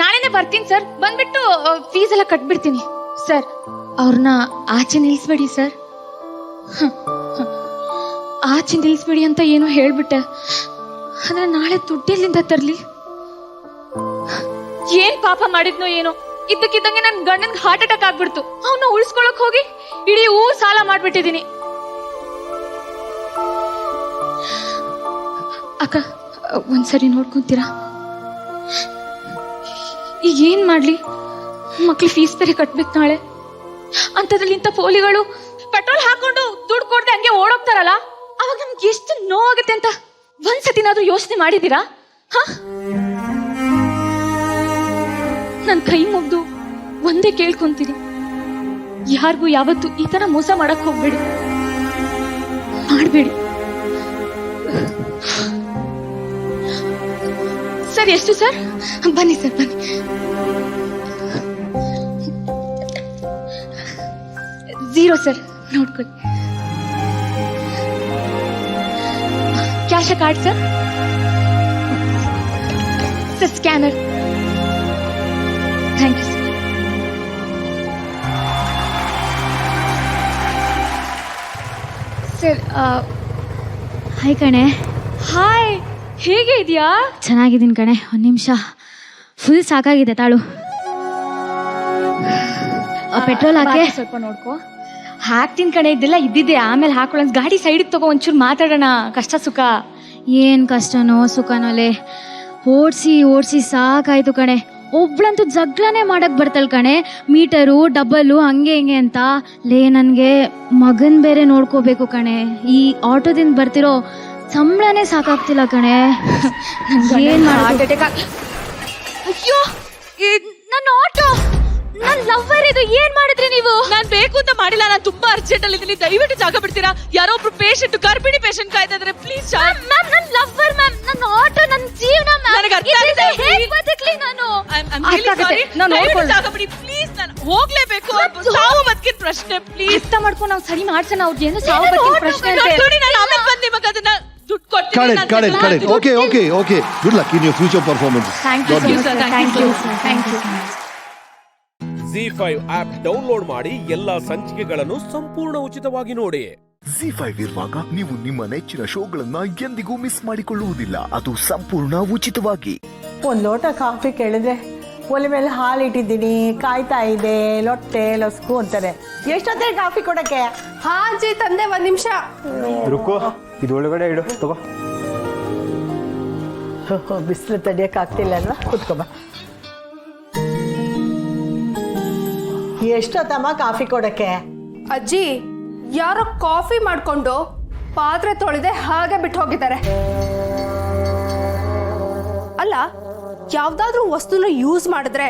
ನಾಳೆನೆ ಬರ್ತೀನಿ ಸರ್. ಬಂದ್ಬಿಟ್ಟು ಫೀಸ್ ಎಲ್ಲ ಕಟ್ಬಿಡ್ತೀನಿ ಸರ್. ಅವ್ರನ್ನ ಆಚೆ ನಿಲ್ಸ್ಬೇಡಿ ಸರ್. ಆಚೆ ನಿಲ್ಸ್ಬೇಡಿ ಅಂತ ಏನೋ ಹೇಳ್ಬಿಟ್ಟೆ. ಆದ್ರೆ ನಾಳೆ ದುಡ್ಡೆಲ್ಲಿಂದ ತರ್ಲಿ? ಏನ್ ಪಾಪ ಮಾಡಿದ್ನೋ ಏನೋ, ಇದ್ದಕ್ಕಿದ್ದಂಗೆ ನನ್ ಗಂಡನ್ಗೆ ಹಾರ್ಟ್ ಅಟ್ಯಾಕ್ ಆಗ್ಬಿಡ್ತು. ಅವನ್ನ ಉಳಿಸ್ಕೊಳಕ್ ಹೋಗಿ ಇಡೀ ಊರ್ ಸಾಲ ಮಾಡ್ಬಿಟ್ಟಿದೀನಿ. ಅಕ್ಕ ಒಂದ್ಸರಿ ನೋಡ್ಕೊಂತೀರಾ? ಈಗ ಏನ್ ಮಾಡ್ಲಿ? ಮಕ್ಳು ಫೀಸ್ ಬೇರೆ ಕಟ್ಬೇಕು ನಾಳೆ. ಅಂತದ್ರಲ್ಲಿ ಇಂಥ ಪೋಲಿಗಳು ಪೆಟ್ರೋಲ್ ಹಾಕೊಂಡು ದುಡ್ಡು ಕೊಡದೆ ಹಂಗೆ ಓಡೋಗ್ತಾರಲ್ಲ, ಅವಾಗ ನಮ್ಗೆ ಎಷ್ಟು ನೋವಾಗುತ್ತೆ ಅಂತ ಒಂದ್ಸತಿನಾದ್ರೂ ಯೋಚನೆ ಮಾಡಿದೀರಾ? ನನ್ ಕೈ ಮುಗ್ದು ಒಂದೇ ಕೇಳ್ಕೊಂತೀನಿ, ಯಾರಿಗೂ ಯಾವತ್ತು ಈ ತರ ಮೋಸ ಮಾಡಕ್ ಹೋಗ್ಬೇಡಿ, ಮಾಡ್ಬೇಡಿ. ಸರ್ ಎಷ್ಟು ಸರ್? ಬನ್ನಿ ಸರ್, ಬನ್ನಿ. ಝೀರೋ ಸರ್, ನೋಡ್ಕೊಳ್ಳಿ. Cash card sir? Sir scanner. Thank you sir. Sir hi ಕಣೆ. ಹಾಯ್, ಹೇಗೆ ಇದೆಯಾ? ಚೆನ್ನಾಗಿದ್ದೀನಿ ಕಣೆ. 1 ನಿಮಿಷ, ಫುಲ್ ಸಾಕಾಗಿದೆ ತಾಳು. ಪೆಟ್ರೋಲ್ ಹಾಕಿ ಸ್ವಲ್ಪ ನೋಡ್ಕೋ. ಹಾಕ್ತೀನಿ ಕಣೆ, ಇದೆಲ್ಲ ಇದ್ದಿದ್ದೆ, ಆಮೇಲೆ ಹಾಕೊಳ್ಳೋಣ. ಗಾಡಿ ಸೈಡಿಗೆ ತಗೋ, ಒಂಚೂರು ಮಾತಾಡೋಣ. ಕಷ್ಟ ಸುಖ. ಏನ್ ಕಷ್ಟನೋ ಸುಖನೋಲೆ, ಓಡಿಸಿ ಸಾಕಾಯ್ತು ಕಣೆ. ಒಬ್ಳಂತೂ ಜಗ್ಳನೇ ಮಾಡಕ್ ಬರ್ತಲ್ ಕಣೆ. ಮೀಟರು ಡಬಲ್ಲು ಹಂಗೆ ಹಿಂಗೆ ಅಂತ. ನನಗೆ ಮಗನ್ ಬೇರೆ ನೋಡ್ಕೋಬೇಕು ಕಣೆ. ಈ ಆಟೋದಿಂದ ಬರ್ತಿರೋ ಸಂಬಳನೇ ಸಾಕಾಗ್ತಿಲ್ಲ ಕಣೆ. ಏನ್ ಅಯ್ಯೋ, ನನ್ನ ಆಟೋ, ನನ್ನ ಲವ್ವರ್ ಇದು. ಏನ್ ಮಾಡಿದ್ರಿ ನೀವು? ನಾನ್ ಬೇಕು ಅಂತ ಮಾಡಿಲ್ಲ, ನಾನು ತುಂಬಾ ಅರ್ಜೆಂಟ್ ಅಲ್ಲಿ ಇದ್ದೀನಿ. ದಯವಿಟ್ಟು ಜಾಗ ಬಿಡ್ತೀರಾ? ಯಾರೋ ಒಬ್ರು ಪೇಷಂಟ್, ಗರ್ಭಿಣಿ ಪೇಷಂಟ್ ಕಾಯ್ತಾ ಇದಾರೆ. ಪ್ಲೀಸ್ ಮ್ಯಾಮ್, ನನ್ನ ಲವ್ವರ್ ಮ್ಯಾಮ್, ನನ್ನ ಆಟೋ, ನನ್ನ ಜೀವನ ಮ್ಯಾಮ್. ನನಗೆ ಅರ್ಥ ಆಗಿದೆ. ಹೇಗೆ ಬದುಕ್ಲಿ ನಾನು? ಜಾಗ ಬಿಡಿ ಪ್ಲೀಸ್. ನಾನು ಹೋಗ್ಲೇಬೇಕು. ಸಾವು ಬದುಕಿನ ಪ್ರಶ್ನೆ. ಪ್ಲೀಸ್ ಅರ್ಥ ಮಾಡ್ಕೊಂಡು ನಾವು ಸರಿ ಮಾಡ್ಸೋಣ. ಅವ್ರಿಗೆ ಏನು ಸಾವು ಬದುಕಿನ ಪ್ರಶ್ನೆ ಅಂತ. ನಾನು ಆಮೇಲೆ ಬಂದು ನಿಮಗೆ ಅದನ್ನ ದುಡ್ಡು ಕೊಡ್ತೀನಿ. Correct. Okay. Good luck in your future performance. Thank you sir. Thank you. Z5 app download ಮಾಡಿ ಎಲ್ಲಾ ಸಂಚಿಕೆಗಳನ್ನು ಸಂಪೂರ್ಣ ಉಚಿತವಾಗಿ ನೋಡಿ. Z5 ಇರುವಾಗ ನೀವು ನಿಮ್ಮ ನೆಚ್ಚಿನ ಶೋಗಳನ್ನ ಎಂದಿಗೂ ಮಿಸ್ ಮಾಡಿಕೊಳ್ಳುವುದಿಲ್ಲ. ಅದು ಸಂಪೂರ್ಣ ಉಚಿತವಾಗಿ. ಒಂದು ಲೋಟ ಕಾಫಿ ಕೇಳಿದ್ರೆ ಒಲೆ ಮೇಲೆ ಹಾಲು ಇಟ್ಟಿದ್ದೀನಿ, ಕಾಯ್ತಾ ಇದೆ, ಲೊಟ್ಟೆ ಲೊಸ್ಕು ಅಂತಾರೆ. ಎಷ್ಟೊತ್ತೇ ಕಾಫಿ ಕೊಡಕ್ಕೆ? ಹಾಜಿ ತಂದೆ, 1 ನಿಮಿಷ. ಇದು ಒಳಗಡೆ ಇಡು, ತಗೋ. ಬಿಸಿಲು ತಡಿಯಕ್ ಆಗ್ತಿಲ್ಲ ಅಲ್ವಾ? ಕೂತ್ಕೊಬ. ಎಷ್ಟೊತ್ತಮ್ಮ ಕಾಫಿ ಕೊಡಕ್ಕೆ? ಅಜ್ಜಿ, ಯಾರೋ ಕಾಫಿ ಮಾಡ್ಕೊಂಡು ಪಾತ್ರೆ ತೊಳೆದೆ ಹಾಗೆ ಬಿಟ್ಟು ಹೋಗಿದ್ದಾರೆ. ಅಲ್ಲ, ಯಾವ್ದಾದ್ರೂ ವಸ್ತುನ ಯೂಸ್ ಮಾಡಿದ್ರೆ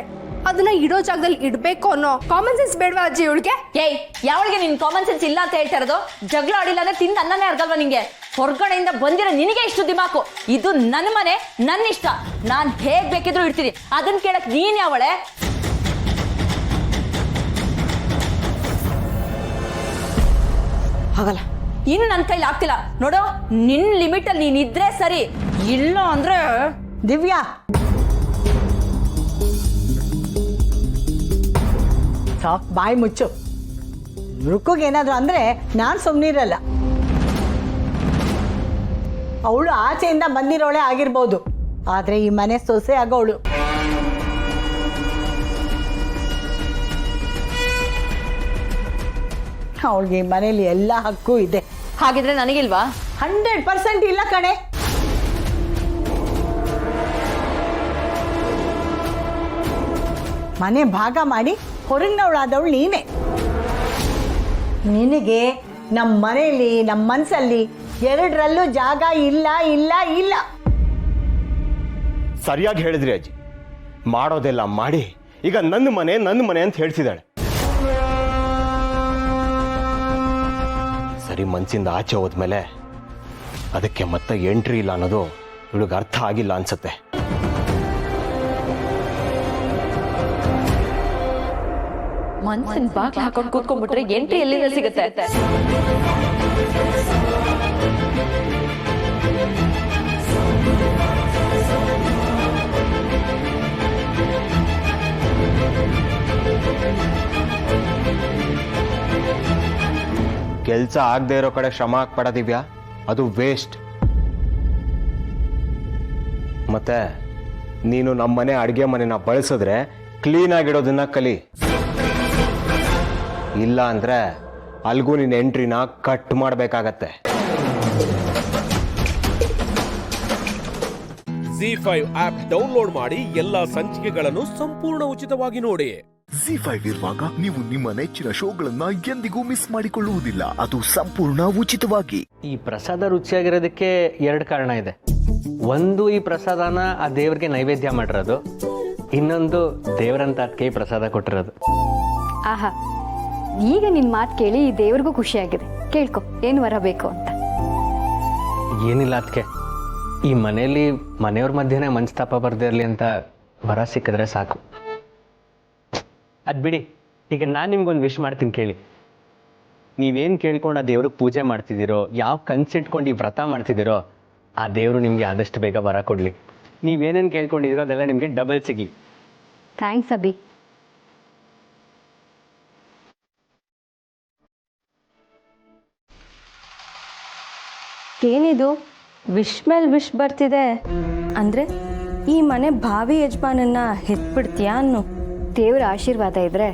ಅದನ್ನ ಇಡೋ ಜಾಗದಲ್ಲಿ ಇಡ್ಬೇಕು ಅನ್ನೋ ಕಾಮನ್ ಸೆನ್ಸ್ ಬೇಡವಾ ಅಜ್ಜಿ ಇವಳಿಗೆ? ಏಯ್, ಯಾವಳಿಗೆ ನಿನ್ ಕಾಮನ್ ಸೆನ್ಸ್ ಇಲ್ಲ ಅಂತ ಹೇಳ್ತಾ ಇರೋದು? ಜಗಳ ಆಡಿಲ್ಲ ಅಂದ್ರೆ ತಿಂದ ಅನ್ನನೇ ಅರ್ಗಲ್ವಾ ನಿಂಗೆ? ಹೊರಗಡೆಯಿಂದ ಬಂದಿರೋ ನಿನಗೆ ಇಷ್ಟು ದಿಮಾಕು. ಇದು ನನ್ನ ಮನೆ, ನನ್ನ ಇಷ್ಟ. ನಾನ್ ಹೇಗ್ ಬೇಕಿದ್ರು ಇಡ್ತೀನಿ. ಅದನ್ನ ಕೇಳಕ್ ನೀನ್ ಯಾವಳೆ? ಹಾಗಲ್ಲ, ಇನ್ನು ನನ್ನ ಕೈಲಿ ಆಗ್ತಿಲ್ಲ ನೋಡು. ನಿನ್ ಲಿಮಿಟ್ ಅಲ್ಲಿ ನೀನ್ ಇದ್ರೆ ಸರಿ, ಇಲ್ಲ ಅಂದ್ರೆ. ದಿವ್ಯಾ, ಸಾಕ್, ಬಾಯಿ ಮುಚ್ಚು. ರುಕ್ಕುಗೆ ಏನಾದ್ರು ಅಂದ್ರೆ ನಾನು ಸುಮ್ಮನಿರಲ್ಲ. ಅವಳು ಆಚೆಯಿಂದ ಬಂದಿರೋಳೆ ಆಗಿರ್ಬೋದು, ಆದ್ರೆ ಈ ಮನೆ ಸೊಸೆ ಆಗೋಳು. ಅವಳಿಗೆ ಈ ಮನೇಲಿ ಎಲ್ಲ ಹಕ್ಕು ಇದೆ. ಹಾಗಿದ್ರೆ ನನಗಿಲ್ವಾ? 100% ಇಲ್ಲ ಕಣೆ. ಮನೆ ಭಾಗ ಮಾಡಿ ಹೊರಗಿನವಳಾದವಳು ನೀನೆ. ನಿನಗೆ ನಮ್ಮ ಮನೆಯಲ್ಲಿ ನಮ್ಮ ಮನಸ್ಸಲ್ಲಿ ಎರಡರಲ್ಲೂ ಜಾಗ ಇಲ್ಲ ಇಲ್ಲ ಇಲ್ಲ. ಸರಿಯಾಗಿ ಹೇಳಿದ್ರಿ ಅಜ್ಜಿ. ಮಾಡೋದೆಲ್ಲ ಮಾಡಿ ಈಗ ನನ್ನ ಮನೆ ಅಂತ ಹೇಳ್ತಿದ್ದಾಳೆ. ಸರಿ, ಮನ್ಸಿಂದ ಆಚೆ ಹೋದ್ಮೇಲೆ ಅದಕ್ಕೆ ಮತ್ತೆ ಎಂಟ್ರಿ ಇಲ್ಲ ಅನ್ನೋದು ಇವಳಿಗೆ ಅರ್ಥ ಆಗಿಲ್ಲ ಅನ್ಸುತ್ತೆ. ಮನ್ಸಿನ ಬಾಗ್ಲ ಹಾಕೊಂಡು ಕೂತ್ಕೊಂಡ್ಬಿಟ್ರೆ ಎಂಟ್ರಿ ಎಲ್ಲಿಂದ ಸಿಗುತ್ತೆ? ಕೆಲಸ ಆಗದೆ ಇರೋ ಕಡೆ ಶ್ರಮ ಹಾಕ್ಪಡೋದಿವ್ಯಾ, ಅದು ವೇಸ್ಟ್. ಮತ್ತೆ ನೀನು ನಮ್ಮನೆ ಅಡುಗೆ ಮನೆನ ಬಳಸಿದ್ರೆ ಕ್ಲೀನ್ ಆಗಿಡೋದನ್ನ ಕಲಿ. ಇಲ್ಲ ಅಂದ್ರೆ ಅಲ್ಗೂ ನಿನ್ನ ಎಂಟ್ರಿನ ಕಟ್ ಮಾಡಬೇಕಾಗತ್ತೆ. ZEE5 ಆಪ್ ಡೌನ್ಲೋಡ್ ಮಾಡಿ ಎಲ್ಲಾ ಸಂಚಿಕೆಗಳನ್ನು ಸಂಪೂರ್ಣ ಉಚಿತವಾಗಿ ನೋಡಿ. ZEE5 ಇರುವಾಗ ನೀವು ನಿಮ್ಮ ನೆಚ್ಚಿನ ಶೋಗಳನ್ನ ಎಂದಿಗೂ ಮಿಸ್ ಮಾಡಿಕೊಳ್ಳುವುದಿಲ್ಲ. ಅದು ಸಂಪೂರ್ಣ ಉಚಿತವಾಗಿ. ಈ ಪ್ರಸಾದ ರುಚಿಯಾಗಿರೋದಕ್ಕೆ 2 ಕಾರಣ ಇದೆ. ಒಂದು, ಈ ಪ್ರಸಾದನ ಆ ದೇವ್ರಿಗೆ ನೈವೇದ್ಯ ಮಾಡಿರೋದು. ಇನ್ನೊಂದು, ದೇವರಂತ ಅದಕ್ಕೆ ಪ್ರಸಾದ ಕೊಟ್ಟಿರೋದು. ಆಹಾ, ಈಗ ನಿನ್ ಮಾತು ಕೇಳಿ ಈ ದೇವ್ರಿಗೂ ಖುಷಿಯಾಗಿದೆ. ಕೇಳ್ಕೊ, ಏನು ವರ ಬೇಕು ಅಂತ. ಏನಿಲ್ಲ ಅದಕ್ಕೆ, ಈ ಮನೆಯಲ್ಲಿ ಮನೆಯವ್ರ ಮಧ್ಯೆನೇ ಮನಸ್ತಾಪ ಬರ್ದಿರಲಿ ಅಂತ ವರ ಸಿಕ್ಕಿದ್ರೆ ಸಾಕು. ಅದು ಬಿಡಿ, ಈಗ ನಾನು ನಿಮ್ಗೊಂದು ವಿಶ್ ಮಾಡ್ತೀನಿ ಕೇಳಿ. ನೀವೇನು ಕೇಳ್ಕೊಂಡು ಆ ದೇವ್ರಿಗೆ ಪೂಜೆ ಮಾಡ್ತಿದ್ದೀರೋ, ಯಾವ ಕನ್ಸಿಟ್ಕೊಂಡು ಈ ವ್ರತ ಮಾಡ್ತಿದ್ದೀರೋ, ಆ ದೇವರು ನಿಮಗೆ ಆದಷ್ಟು ಬೇಗ ವರ ಕೊಡಲಿ. ನೀವೇನೇನು ಕೇಳ್ಕೊಂಡಿದ್ದೀರೋ ಅದೆಲ್ಲ ನಿಮಗೆ ಡಬಲ್ ಸಿಗಲಿ. ಥ್ಯಾಂಕ್ಸ್ ಅಭಿ. ಏನಿದು ವಿಶ್ ಮೇಲೆ ವಿಶ್ ಬರ್ತಿದೆ ಅಂದ್ರೆ ಈ ಮನೆ ಭಾವಿ ಯಜಮಾನನ್ನ ಹೆತ್ಬಿಡ್ತೀಯಾ ಅನ್ನು? ದೇವ್ರ ಆಶೀರ್ವಾದ ಇದ್ರೆ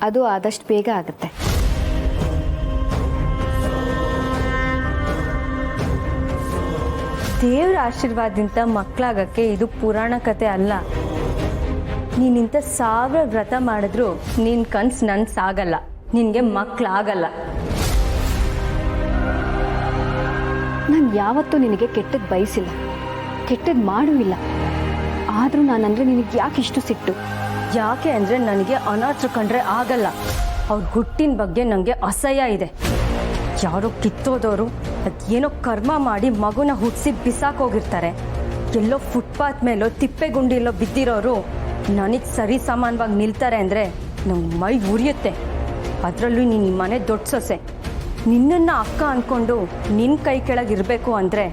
ಅದು ಆದಷ್ಟು ಬೇಗ ಆಗುತ್ತೆ. ದೇವ್ರ ಆಶೀರ್ವಾದದಿಂದ ಮಕ್ಕಳಾಗಕ್ಕೆ ಇದು ಪುರಾಣ ಕತೆ ಅಲ್ಲ. ನೀನಿಂತ 1000 ವ್ರತ ಮಾಡಿದ್ರು ನಿನ್ ಕನ್ಸು ನನ್ಸಾಗಲ್ಲ, ನಿನ್ಗೆ ಮಕ್ಕಳಾಗಲ್ಲ. ನಾನು ಯಾವತ್ತೂ ನಿನಗೆ ಕೆಟ್ಟದ್ದು ಬಯಸಿಲ್ಲ, ಕೆಟ್ಟದ್ದು ಮಾಡೂ ಇಲ್ಲ. ಆದರೂ ನಾನಂದ್ರೆ ನಿನಗೆ ಯಾಕೆ ಇಷ್ಟು ಸಿಟ್ಟು? ಯಾಕೆ ಅಂದರೆ ನನಗೆ ಅನಾಥರು ಕಂಡ್ರೆ ಆಗಲ್ಲ. ಅವ್ರ ಹುಟ್ಟಿನ ಬಗ್ಗೆ ನನಗೆ ಅಸಹ್ಯ ಇದೆ. ಯಾರೋ ಕಿತ್ತೋದವರು ಅದೇನೋ ಕರ್ಮ ಮಾಡಿ ಮಗುನ ಹುಟ್ಟಿಸಿ ಬಿಸಾಕೋಗಿರ್ತಾರೆ. ಎಲ್ಲೋ ಫುಟ್ಪಾತ್ ಮೇಲೋ ತಿಪ್ಪೆಗುಂಡಿಲೋ ಬಿದ್ದಿರೋರು ನನಗೆ ಸರಿ ಸಮಾನವಾಗಿ ನಿಲ್ತಾರೆ ಅಂದರೆ ನಂಗೆ ಮೈ ಉರಿಯುತ್ತೆ. ಅದರಲ್ಲೂ ನೀನು ಮನೆ ದೊಡ್ಡ ಸೊಸೆ, ನಿನ್ನನ್ನು ಅಕ್ಕ ಅಂದ್ಕೊಂಡು ನಿನ್ನ ಕೈ ಕೆಳಗಿರಬೇಕು ಅಂದರೆ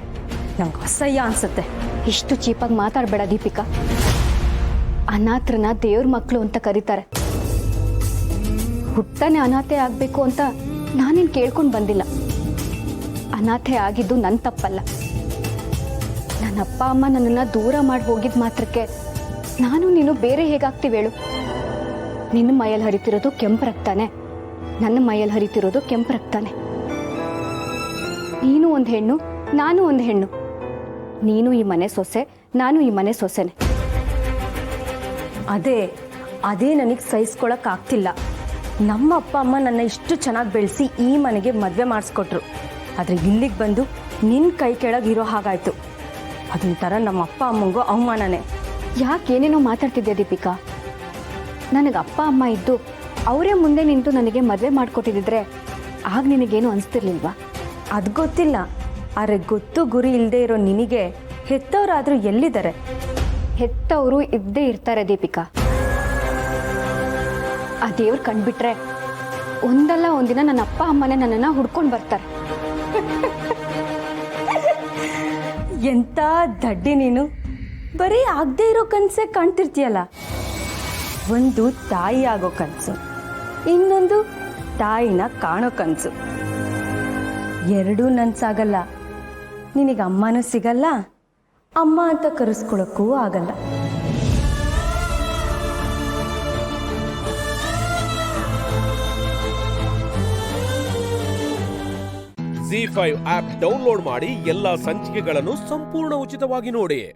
ನಂಗೆ ಅಸಹ್ಯ ಅನಿಸುತ್ತೆ. ಇಷ್ಟು ಚೀಪಾಗಿ ಮಾತಾಡಬೇಡ ದೀಪಿಕಾ. ಅನಾಥರನ್ನ ದೇವ್ರ ಮಕ್ಕಳು ಅಂತ ಕರೀತಾರೆ. ಹುಟ್ಟನೆ ಅನಾಥೆ ಆಗಬೇಕು ಅಂತ ನಾನೇನು ಕೇಳ್ಕೊಂಡು ಬಂದಿಲ್ಲ. ಅನಾಥೆ ಆಗಿದ್ದು ನನ್ನ ತಪ್ಪಲ್ಲ. ನನ್ನ ಅಪ್ಪ ಅಮ್ಮ ನನ್ನನ್ನು ದೂರ ಮಾಡಿ ಹೋಗಿದ್ದ ಮಾತ್ರಕ್ಕೆ ನಾನು ನೀನು ಬೇರೆ ಹೇಗಾಗ್ತೀವಿ ಹೇಳು? ನಿನ್ನ ಮೈಯಲ್ಲಿ ಹರಿತಿರೋದು ಕೆಂಪು ರಕ್ತಾನೆ, ನನ್ನ ಮೈಯಲ್ಲಿ ಹರಿತಿರೋದು ಕೆಂಪು ರಕ್ತಾನೆ. ನೀನು ಒಂದು ಹೆಣ್ಣು, ನಾನು ಒಂದು ಹೆಣ್ಣು. ನೀನು ಈ ಮನೆ ಸೊಸೆ, ನಾನು ಈ ಮನೆ ಸೊಸೆನೆ. ಅದೇ ನನಗೆ ಸಹಿಸ್ಕೊಳಕ್ಕಾಗ್ತಿಲ್ಲ. ನಮ್ಮ ಅಪ್ಪ ಅಮ್ಮ ನನ್ನ ಇಷ್ಟು ಚೆನ್ನಾಗಿ ಬೆಳೆಸಿ ಈ ಮನೆಗೆ ಮದುವೆ ಮಾಡಿಸ್ಕೊಟ್ರು. ಆದರೆ ಇಲ್ಲಿಗೆ ಬಂದು ನಿನ್ನ ಕೈ ಕೆಳಗೆ ಇರೋ ಹಾಗಾಯಿತು. ಅದೊಂಥರ ನಮ್ಮ ಅಪ್ಪ ಅಮ್ಮಂಗೂ ಅವಮಾನನೇ. ಯಾಕೇನೇನೋ ಮಾತಾಡ್ತಿದ್ದೆ ದೀಪಿಕಾ? ನನಗೆ ಅಪ್ಪ ಅಮ್ಮ ಇದ್ದು ಅವರೇ ಮುಂದೆ ನಿಂತು ನನಗೆ ಮದುವೆ ಮಾಡಿಕೊಟ್ಟಿದ್ದಿದ್ರೆ ಆಗ ನಿನಗೇನು ಅನಿಸ್ತಿರ್ಲಿಲ್ವಾ? ಅದು ಗೊತ್ತಿಲ್ಲ. ಆದರೆ ಗೊತ್ತು ಗುರಿ ಇಲ್ಲದೆ ಇರೋ ನಿನಗೆ ಹೆತ್ತವರಾದರೂ ಎಲ್ಲಿದ್ದಾರೆ? ಹೆತ್ತವರು ಇದ್ದೇ ಇರ್ತಾರೆ ದೀಪಿಕಾ. ಆ ದೇವ್ರು ಕಂಡ್ಬಿಟ್ರೆ ಒಂದಲ್ಲ ಒಂದಿನ ನನ್ನ ಅಪ್ಪ ಅಮ್ಮನೇ ನನ್ನನ್ನು ಹುಡ್ಕೊಂಡು ಬರ್ತಾರೆ. ಎಂಥ ದಡ್ಡಿ ನೀನು! ಬರೀ ಆಗದೆ ಇರೋ ಕನಸೇ ಕಾಣ್ತಿರ್ತೀಯಲ್ಲ. ಒಂದು ತಾಯಿ ಆಗೋ ಕನಸು, ಇನ್ನೊಂದು ತಾಯಿನ ಕಾಣೋ ಕನಸು. ಎರಡೂ ನನ್ಸಾಗಲ್ಲ. ನಿನಗೆ ಅಮ್ಮನೂ ಸಿಗಲ್ಲ, ಅಮ್ಮ ಅಂತ ಕರೆಸ್ಕೊಳ್ಳೋಕ್ಕೂ ಆಗಲ್ಲ. ZEE5 ಆಪ್ ಡೌನ್ಲೋಡ್ ಮಾಡಿ ಎಲ್ಲಾ ಸಂಚಿಕೆಗಳನ್ನು ಸಂಪೂರ್ಣ ಉಚಿತವಾಗಿ ನೋಡಿ.